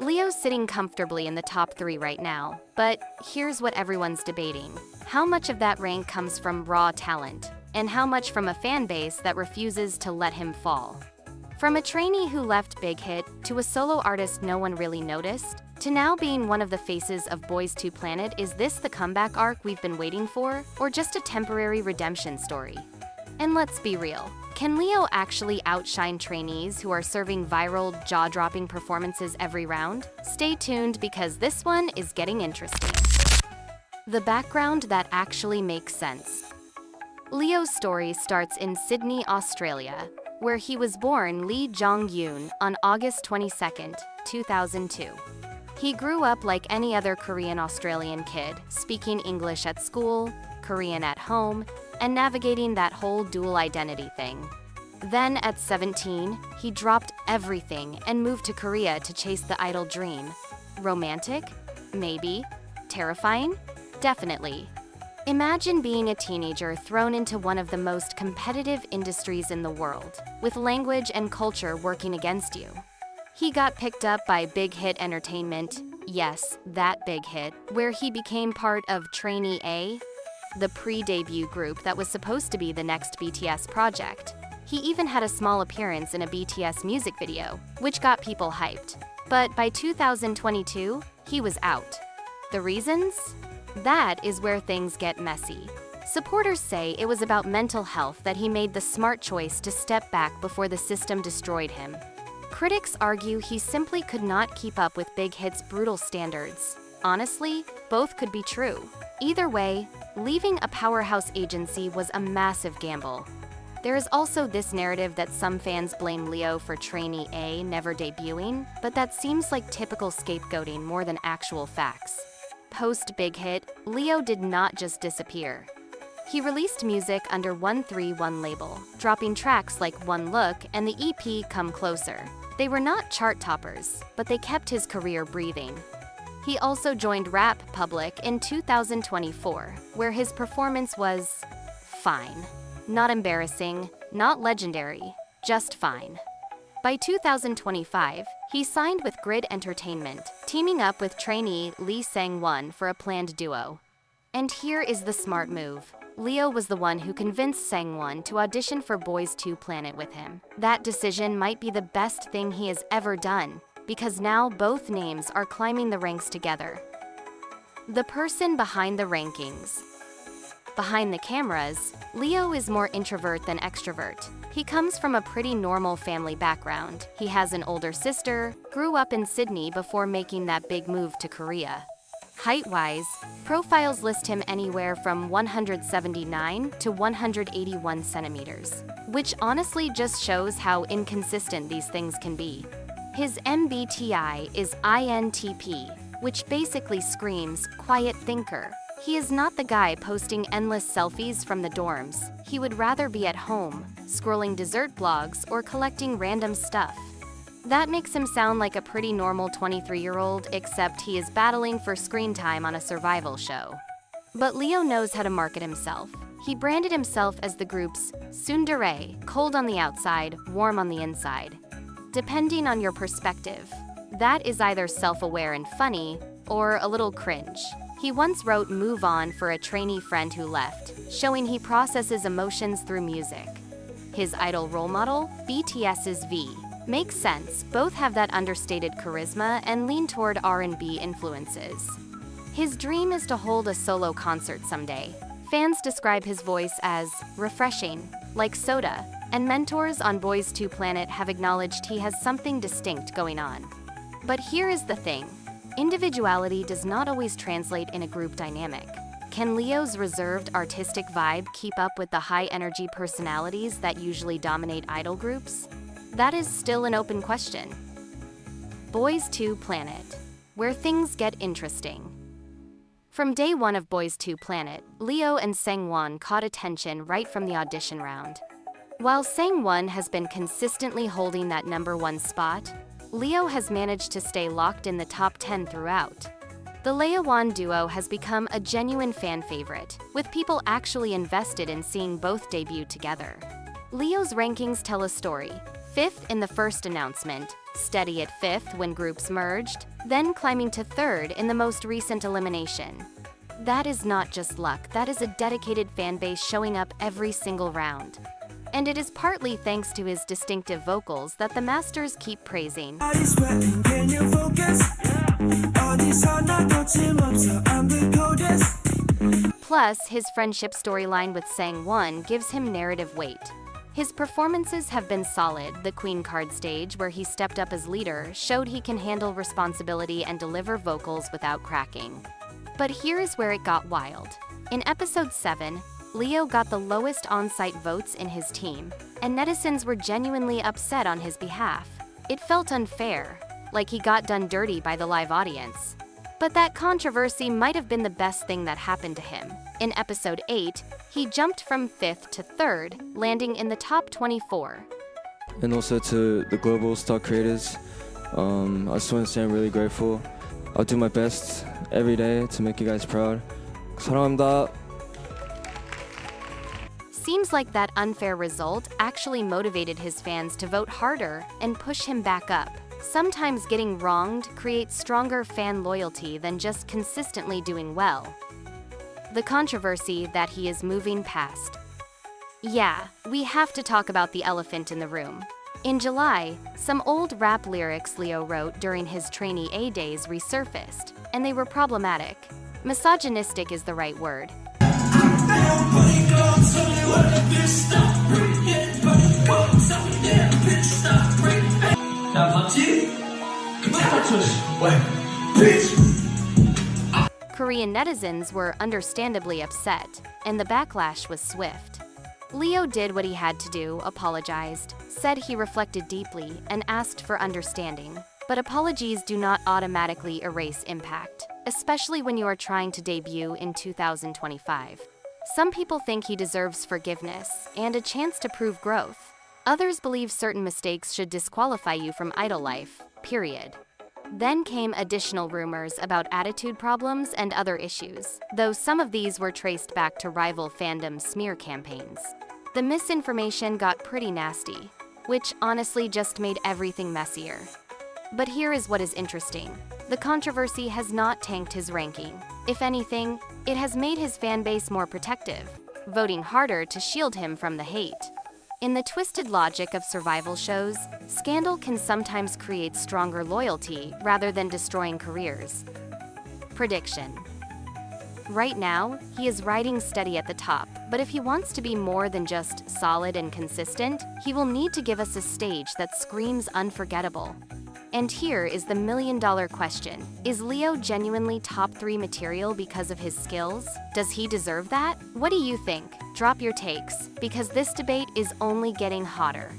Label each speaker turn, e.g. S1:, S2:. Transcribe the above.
S1: Leo's sitting comfortably in the top 3 right now, but here's what everyone's debating. How much of that rank comes from raw talent, and how much from a fan base that refuses to let him fall? From a trainee who left Big Hit, to a solo artist no one really noticed, to now being one of the faces of Boys2Planet, is this the comeback arc we've been waiting for, or just a temporary redemption story? And let's be real, can Leo actually outshine trainees who are serving viral, jaw-dropping performances every round? Stay tuned because this one is getting interesting. The background that actually makes sense. Leo's story starts in Sydney, Australia, where he was born Lee Jong-yoon on August 22, 2002. He grew up like any other Korean-Australian kid, speaking English at school, Korean at home, and navigating that whole dual identity thing. Then at 17, he dropped everything and moved to Korea to chase the idol dream. Romantic? Maybe. Terrifying? Definitely. Imagine being a teenager thrown into one of the most competitive industries in the world, with language and culture working against you. He got picked up by Big Hit Entertainment, yes, that Big Hit, where he became part of Trainee, the pre-debut group that was supposed to be the next BTS project. He even had a small appearance in a BTS music video, which got people hyped. But by 2022, he was out. The reasons? That is where things get messy. Supporters say it was about mental health that he made the smart choice to step back before the system destroyed him. Critics argue he simply could not keep up with Big Hit's brutal standards. Honestly, both could be true. Either way, leaving a powerhouse agency was a massive gamble. There is also this narrative that some fans blame Leo for Trainee A never debuting, but that seems like typical scapegoating more than actual facts. Post Big Hit, Leo did not just disappear. He released music under 131 label, dropping tracks like One Look and the EP Come Closer. They were not chart toppers, but they kept his career breathing. He also joined Rap Public in 2024, where his performance was fine. Not embarrassing, not legendary, just fine. By 2025, he signed with Grid Entertainment, teaming up with trainee Lee Sang-won for a planned duo. And here is the smart move. Leo was the one who convinced Sang-won to audition for Boys2Planet with him. That decision might be the best thing he has ever done, because now both names are climbing the ranks together. The person behind the rankings. Behind the cameras, Leo is more introvert than extrovert. He comes from a pretty normal family background. He has an older sister, grew up in Sydney before making that big move to Korea. Height-wise, profiles list him anywhere from 179 to 181 centimeters, which honestly just shows how inconsistent these things can be. His MBTI is INTP, which basically screams quiet thinker. He is not the guy posting endless selfies from the dorms. He would rather be at home, scrolling dessert blogs or collecting random stuff. That makes him sound like a pretty normal 23-year-old, except he is battling for screen time on a survival show. But Leo knows how to market himself. He branded himself as the group's tsundere, cold on the outside, warm on the inside. Depending on your perspective, that is either self-aware and funny, or a little cringe. He once wrote "Move On" for a trainee friend who left, showing he processes emotions through music. His idol role model, BTS's V. Makes sense, both have that understated charisma and lean toward R&B influences. His dream is to hold a solo concert someday. Fans describe his voice as refreshing, like soda, and mentors on Boys2Planet have acknowledged he has something distinct going on. But here is the thing. Individuality does not always translate in a group dynamic. Can Leo's reserved artistic vibe keep up with the high-energy personalities that usually dominate idol groups? That is still an open question. Boys2Planet, where things get interesting. From day one of Boys2Planet, Leo and Sang-won caught attention right from the audition round. While Sang-won has been consistently holding that #1 spot, Leo has managed to stay locked in the top 10 throughout. The Leowon duo has become a genuine fan favorite, with people actually invested in seeing both debut together. Leo's rankings tell a story. 5th in the first announcement, steady at 5th when groups merged, then climbing to 3rd in the most recent elimination. That is not just luck, that is a dedicated fanbase showing up every single round. And it is partly thanks to his distinctive vocals that the masters keep praising. Plus, his friendship storyline with Sang-won gives him narrative weight. His performances have been solid. The Queen card stage, where he stepped up as leader, showed he can handle responsibility and deliver vocals without cracking. But here is where it got wild. In episode 7, Leo got the lowest on-site votes in his team, and netizens were genuinely upset on his behalf. It felt unfair, like he got done dirty by the live audience. But that controversy might have been the best thing that happened to him. In episode 8, he jumped from 5th to 3rd, landing in the top 24.
S2: And also to the global star creators, I just want to say I'm really grateful. I'll do my best every day to make you guys proud. 사랑합니다.
S1: Seems like that unfair result actually motivated his fans to vote harder and push him back up. Sometimes getting wronged creates stronger fan loyalty than just consistently doing well. The controversy that he is moving past. Yeah, we have to talk about the elephant in the room. In July, some old rap lyrics Leo wrote during his trainee A days resurfaced, and they were problematic. Misogynistic is the right word. Korean netizens were understandably upset, and the backlash was swift. Leo did what he had to do, apologized, said he reflected deeply, and asked for understanding. But apologies do not automatically erase impact, especially when you are trying to debut in 2025. Some people think he deserves forgiveness and a chance to prove growth. Others believe certain mistakes should disqualify you from idol life, period. Then came additional rumors about attitude problems and other issues, though some of these were traced back to rival fandom smear campaigns. The misinformation got pretty nasty, which honestly just made everything messier. But here is what is interesting. The controversy has not tanked his ranking. If anything, it has made his fanbase more protective, voting harder to shield him from the hate. In the twisted logic of survival shows, scandal can sometimes create stronger loyalty rather than destroying careers. Prediction. Right now, he is riding steady at the top, but if he wants to be more than just solid and consistent, he will need to give us a stage that screams unforgettable. And here is the million-dollar question. Is Leo genuinely top 3 material because of his skills? Does he deserve that? What do you think? Drop your takes, because this debate is only getting hotter.